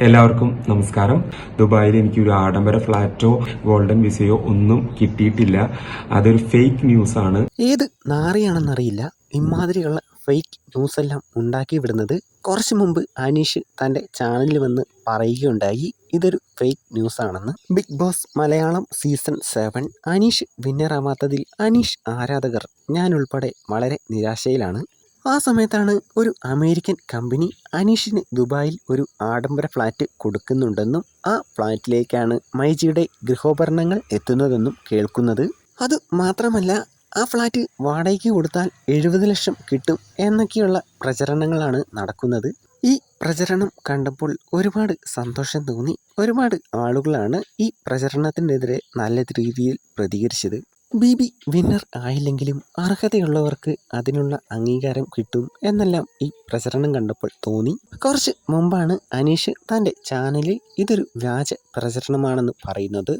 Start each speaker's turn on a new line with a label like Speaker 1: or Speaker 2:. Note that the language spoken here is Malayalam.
Speaker 1: എല്ലാവർക്കും നമസ്കാരം. ദുബായിൽ എനിക്കൊരു ആഡംബര ഫ്ലാറ്റോ ഗോൾഡൻ വിസയോ ഒന്നും കിട്ടിയിട്ടില്ല. അതൊരു ഫേക്ക് ന്യൂസ് ആണ്.
Speaker 2: ഏത് നാറിയാണെന്നറിയില്ല ഇമാതിരിയുള്ള ഫേക്ക് ന്യൂസ് എല്ലാം ഉണ്ടാക്കി വിടുന്നത്. കുറച്ചു മുമ്പ് അനീഷ് തൻ്റെ ചാനലിൽ വന്ന് പറയുകയുണ്ടായി ഇതൊരു ഫേക്ക് ന്യൂസ് ആണെന്ന്. Bigg Boss Malayalam season 7 Aneesh വിന്നറാവാത്തതിൽ അനീഷ് ആരാധകർ ഞാൻ ഉൾപ്പെടെ വളരെ നിരാശയിലാണ്. ആ സമയത്താണ് ഒരു അമേരിക്കൻ കമ്പനി അനീഷിന് ദുബായിൽ ഒരു ആഡംബര ഫ്ലാറ്റ് കൊടുക്കുന്നുണ്ടെന്നും ആ ഫ്ലാറ്റിലേക്കാണ് മൈജിയുടെ ഗൃഹോപകരണങ്ങൾ എത്തുന്നതെന്നും കേൾക്കുന്നത്. അത് മാത്രമല്ല, ആ ഫ്ലാറ്റ് വാടകയ്ക്ക് കൊടുത്താൽ 70 ലക്ഷം കിട്ടും എന്നൊക്കെയുള്ള പ്രചരണങ്ങളാണ് നടക്കുന്നത്. ഈ പ്രചരണം കണ്ടപ്പോൾ ഒരുപാട് സന്തോഷം തോന്നി. ഒരുപാട് ആളുകളാണ് ഈ പ്രചരണത്തിനെതിരെ നല്ല രീതിയിൽ പ്രതികരിച്ചത്. ബിബി വിന്നർ ആയില്ലെങ്കിലും അർഹതയുള്ളവർക്ക് അതിനുള്ള അംഗീകാരം കിട്ടും എന്നെല്ലാം ഈ പ്രചരണം കണ്ടപ്പോൾ തോന്നി. കുറച്ച് മുമ്പാണ് അനീഷ് തൻ്റെ ചാനലിൽ ഇതൊരു വ്യാജ പ്രചരണമാണെന്ന് പറയുന്നത്.